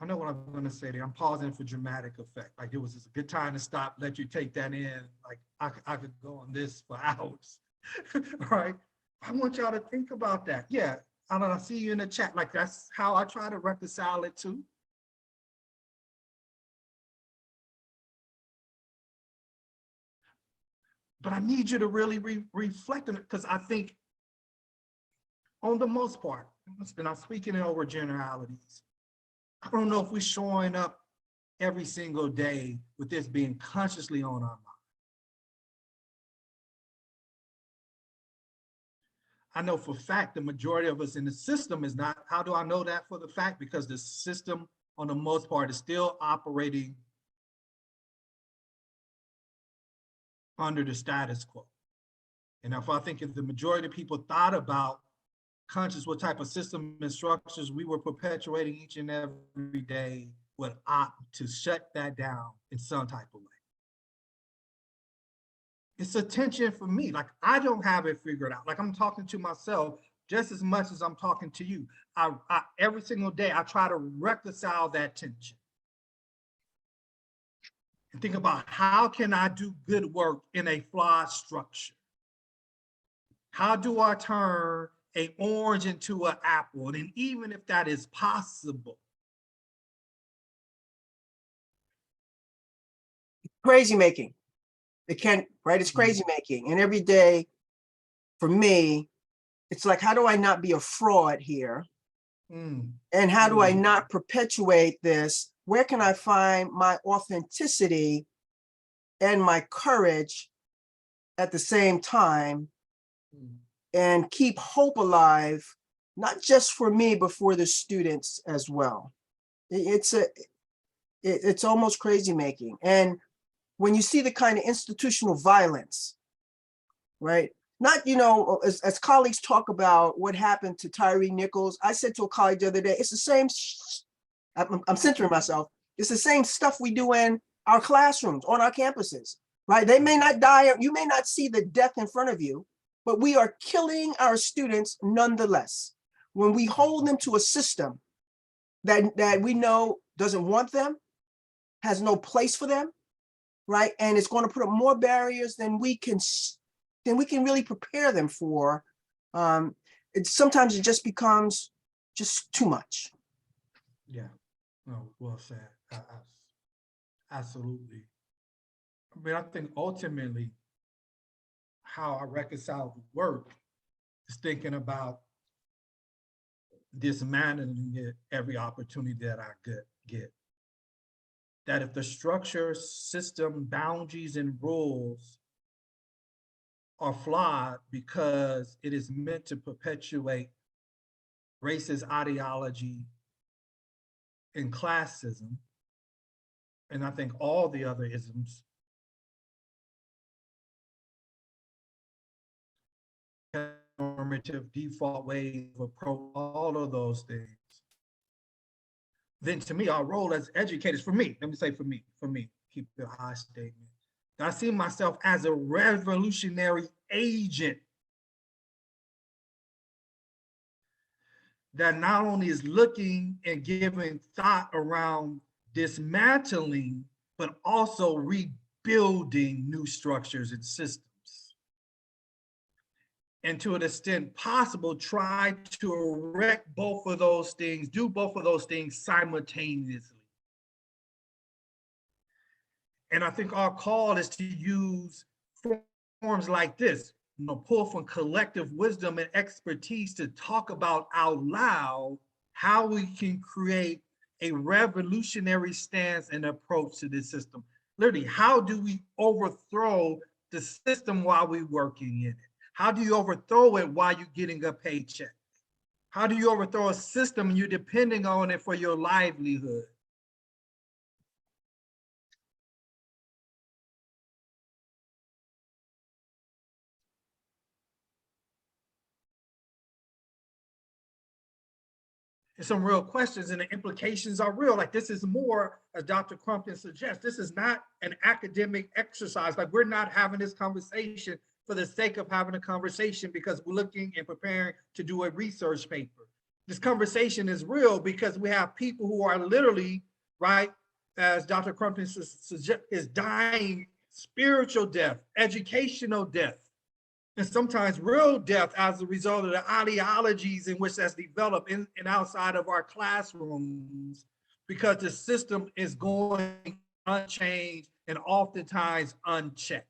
I know what I'm going to say there. I'm pausing for dramatic effect. Like it was just a good time to stop, let you take that in. Like I could go on this for hours, right? I want y'all to think about that. Yeah, I see you in the chat. Like that's how I try to reconcile it too. But I need you to really reflect on it, because I think on the most part, and I'm speaking in over generalities, I don't know if we're showing up every single day with this being consciously on our mind. I know for a fact the majority of us in the system is not. How do I know that for the fact? Because the system, on the most part, is still operating under the status quo. And if I think if the majority of people thought about conscious what type of system and structures we were perpetuating each and every day, would opt to shut that down in some type of way. It's a tension for me. Like I don't have it figured out. Like I'm talking to myself just as much as I'm talking to you. Every single day, I try to reconcile that tension. And think about how can I do good work in a flawed structure? How do I turn an orange into an apple? And even if that is possible, crazy making. It can, right? It's crazy making. And every day for me, it's like, how do I not be a fraud here? And how do I not perpetuate this? Where can I find my authenticity and my courage at the same time and keep hope alive, not just for me, but for the students as well? It's almost crazy making. And when you see the kind of institutional violence, right? Not, you know, as colleagues talk about what happened to Tyree Nichols, I said to a colleague the other day, it's the same, I'm centering myself, it's the same stuff we do in our classrooms, on our campuses, right? They may not die, you may not see the death in front of you, but we are killing our students nonetheless. When we hold them to a system that we know doesn't want them, has no place for them, right? And it's going to put up more barriers than we can really prepare them for. Sometimes it just becomes just too much. Yeah, no, well said. Absolutely. I mean, I think ultimately how I reconcile the work is thinking about dismantling it every opportunity that I get. That if the structure, system, boundaries, and rules are flawed because it is meant to perpetuate racist ideology and classism, and I think all the other isms, normative default ways of approach, all of those things, then to me, our role as educators, for me, let me say for me, keep the high statement, I see myself as a revolutionary agent that not only is looking and giving thought around dismantling, but also rebuilding new structures and systems. And to an extent possible, try to erect both of those things, do both of those things simultaneously. And I think our call is to use forms like this, you know, pull from collective wisdom and expertise to talk about out loud how we can create a revolutionary stance and approach to this system. Literally, how do we overthrow the system while we're working in it? How do you overthrow it while you're getting a paycheck? How do you overthrow a system and you're depending on it for your livelihood? And some real questions, and the implications are real. Like, this is more, as Dr. Crumpton suggests, this is not an academic exercise. Like, we're not having this conversation for the sake of having a conversation because we're looking and preparing to do a research paper. This conversation is real because we have people who are literally, right, as Dr. Crumpton suggests, is dying spiritual death, educational death, and sometimes real death as a result of the ideologies in which that's developed in and outside of our classrooms, because the system is going unchanged and oftentimes unchecked.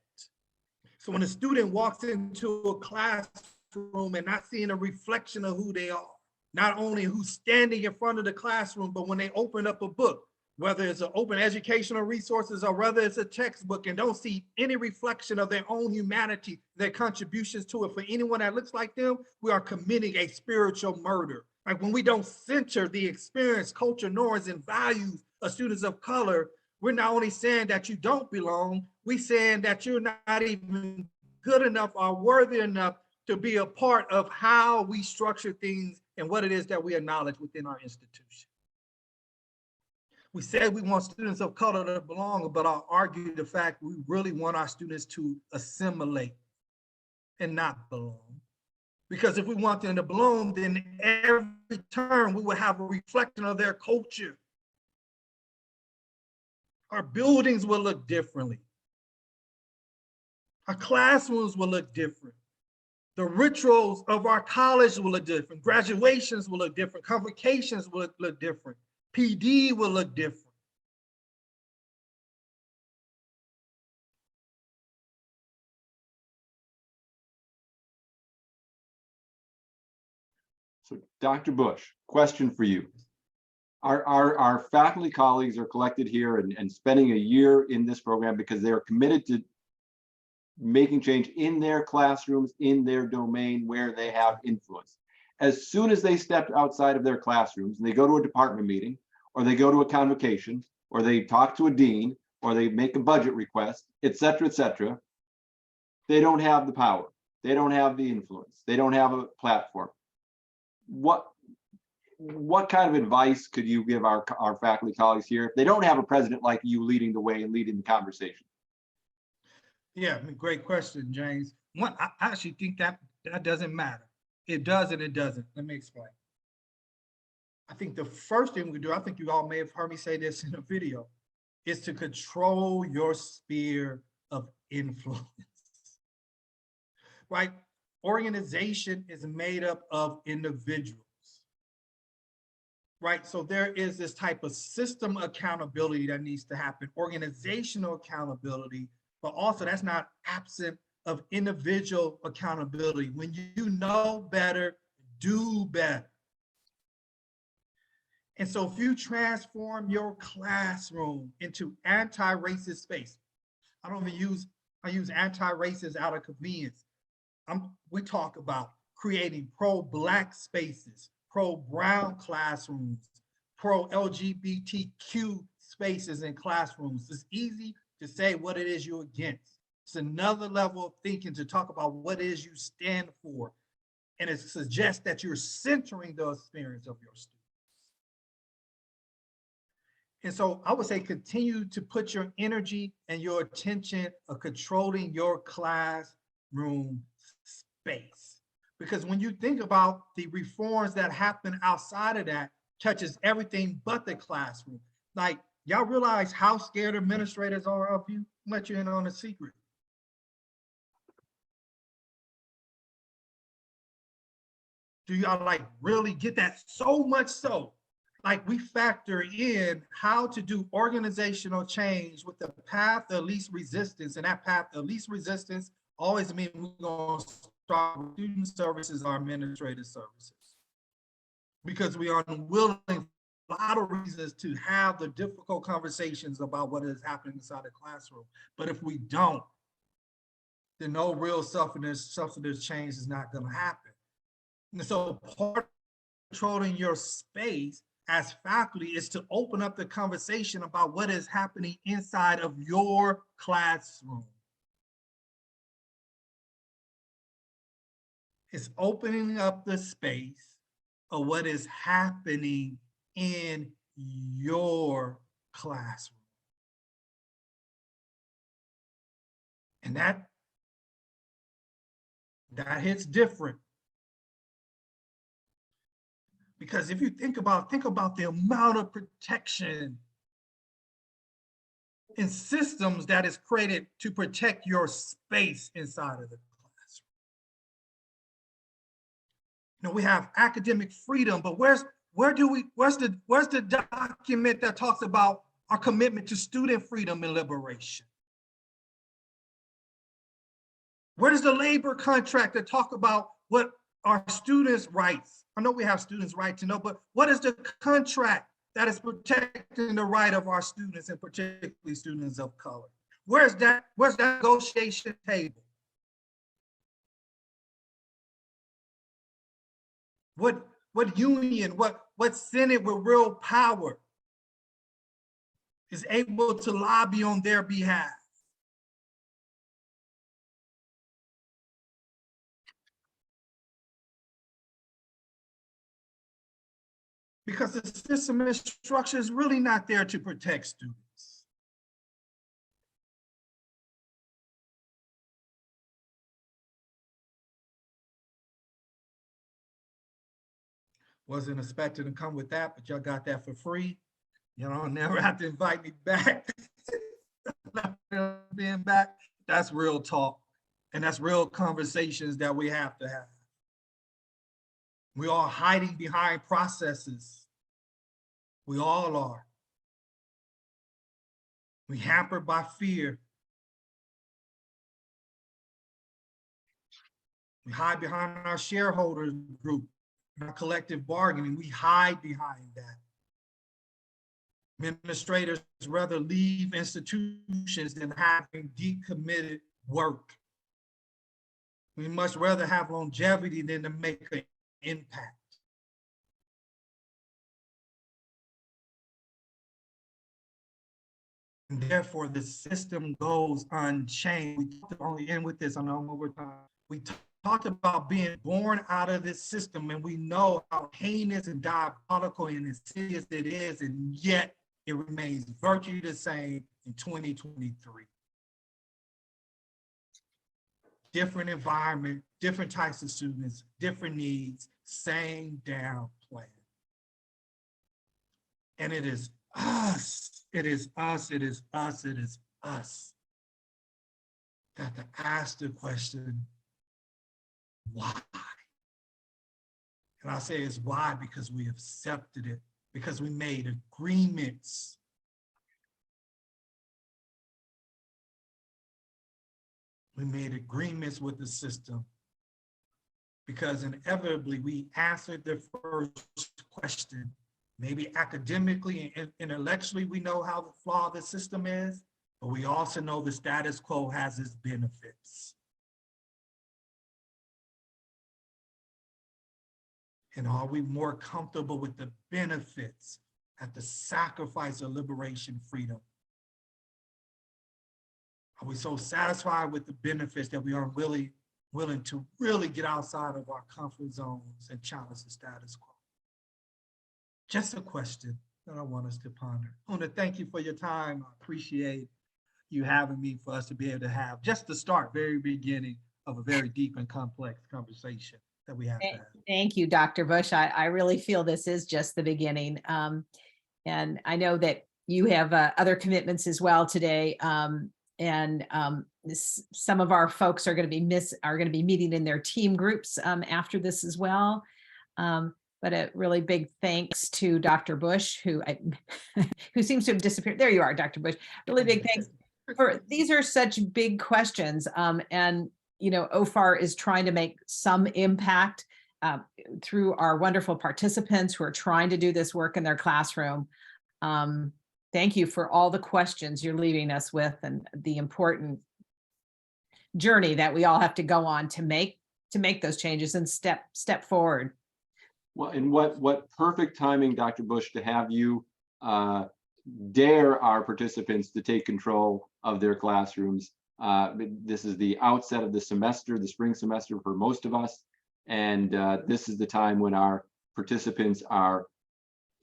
So when a student walks into a classroom and not seeing a reflection of who they are, not only who's standing in front of the classroom, but when they open up a book, whether it's an open educational resources or whether it's a textbook, and don't see any reflection of their own humanity, their contributions to it for anyone that looks like them, we are committing a spiritual murder. Like, when we don't center the experience, culture, norms, and values of students of color, we're not only saying that you don't belong, we're saying that you're not even good enough or worthy enough to be a part of how we structure things and what it is that we acknowledge within our institution. We said we want students of color to belong, but I'll argue the fact we really want our students to assimilate and not belong. Because if we want them to belong, then every term we will have a reflection of their culture. Our buildings will look differently. Our classrooms will look different. The rituals of our college will look different. Graduations will look different. Convocations will look different. PD will look different. So Dr. Bush, question for you. Our faculty colleagues are collected here and spending a year in this program because they are committed to making change in their classrooms, in their domain where they have influence. As soon as they step outside of their classrooms and they go to a department meeting, or they go to a convocation, or they talk to a dean, or they make a budget request, et cetera, they don't have the power. They don't have the influence. They don't have a platform. What kind of advice could you give our faculty colleagues here if they don't have a president like you leading the way and leading the conversation? Yeah, I mean, great question, James. One, I actually think that doesn't matter. It does and it doesn't. Let me explain. I think the first thing we do, I think you all may have heard me say this in a video, is to control your sphere of influence. Right? Organization is made up of individuals. Right? So there is this type of system accountability that needs to happen, organizational accountability, but also that's not absent of individual accountability. When you know better, do better. And so if you transform your classroom into anti-racist space, I use anti-racist out of convenience. We talk about creating pro-Black spaces, pro-brown classrooms, pro-LGBTQ spaces in classrooms. It's easy to say what it is you're against. It's another level of thinking to talk about what it is you stand for. And it suggests that you're centering the experience of your students. And so I would say continue to put your energy and your attention of controlling your classroom space. Because when you think about the reforms that happen outside of that, touches everything but the classroom. Like, y'all realize how scared administrators are of you? I'll let you in on a secret. Do y'all like really get that? So much so, like we factor in how to do organizational change with the path of least resistance, and that path of least resistance always means we're going to start with student services or administrative services, because we are unwilling for a lot of reasons to have the difficult conversations about what is happening inside the classroom. But if we don't, then no real substantive change is not going to happen. And so part of controlling your space as faculty is to open up the conversation about what is happening inside of your classroom. It's opening up the space of what is happening in your classroom. And that hits different. Because if you think about the amount of protection and systems that is created to protect your space inside of the classroom. You know, we have academic freedom, but where's the document that talks about our commitment to student freedom and liberation? Where does the labor contract that talk about what our students' rights? I know we have students' right to know, but what is the contract that is protecting the right of our students, and particularly students of color? Where's that negotiation table? What union, what Senate with real power is able to lobby on their behalf? Because the system and structure is really not there to protect students. Wasn't expecting to come with that, but y'all got that for free. You know, never have to invite me back. Being back, that's real talk. And that's real conversations that we have to have. We are hiding behind processes. We all are. We hampered by fear. We hide behind our shareholders group our collective bargaining, we hide behind that. Administrators rather leave institutions than having deep committed work. We much rather have longevity than to make an impact. And therefore, the system goes unchanged. We talked about, only end with this, I know I'm over time. We talked about being born out of this system, and we know how heinous and diabolical and insidious it is, and yet it remains virtually the same in 2023. Different environment, different types of students, different needs, same down plan. And it is us, it is us, it is us, it is us that to ask the question, why? And I say it's why because we accepted it, because we made agreements. We made agreements with the system because inevitably we answered the first question. Maybe academically and intellectually, we know how flawed the system is, but we also know the status quo has its benefits. And are we more comfortable with the benefits at the sacrifice of liberation, freedom? Are we so satisfied with the benefits that we are willing to really get outside of our comfort zones and challenge the status quo? Just a question that I want us to ponder. I want to thank you for your time. I appreciate you having me for us to be able to have just the start, very beginning of a very deep and complex conversation that we have to have. Thank you, Dr. Bush. I really feel this is just the beginning. And I know that you have other commitments as well today. Some of our folks are going to be meeting in their team groups after this as well. But a really big thanks to Dr. Bush, who seems to have disappeared. There you are, Dr. Bush. Really big thanks for these are such big questions. And you know, OFAR is trying to make some impact through our wonderful participants who are trying to do this work in their classroom. Thank you for all the questions you're leaving us with and the important journey that we all have to go on to make those changes and step forward. Well, and what perfect timing, Dr. Bush, to have you dare our participants to take control of their classrooms. This is the outset of the semester, the spring semester for most of us. And this is the time when our participants are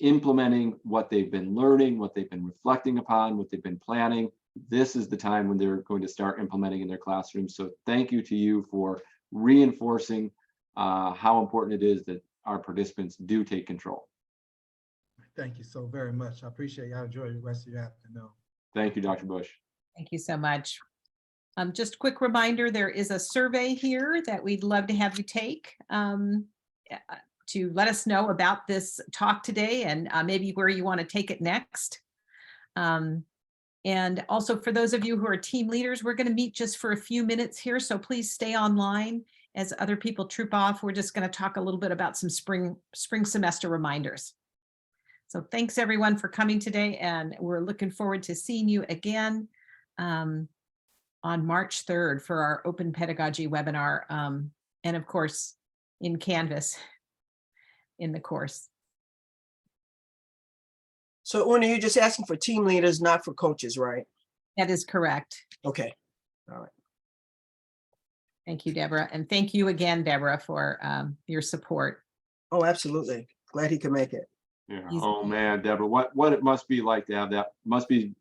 implementing what they've been learning, what they've been reflecting upon, what they've been planning. This is the time when they're going to start implementing in their classrooms. So thank you to you for reinforcing how important it is that our participants do take control. Thank you so very much. I appreciate it. I enjoy the rest of your afternoon. Thank you, Dr. Bush. Thank you so much. Just a quick reminder, there is a survey here that we'd love to have you take to let us know about this talk today and maybe where you want to take it next. And also for those of you who are team leaders, we're going to meet just for a few minutes here, so please stay online as other people troop off. We're just going to talk a little bit about some spring semester reminders. So thanks everyone for coming today, and we're looking forward to seeing you again on March 3rd for our open pedagogy webinar, and of course in Canvas in the course. So Una, you're just asking for team leaders, not for coaches, right? That is correct. Okay, all right. Thank you, Deborah. And thank you again, Deborah, for your support. Oh, absolutely. Glad he could make it. Yeah. Oh man, Deborah, what it must be like to have that. Must be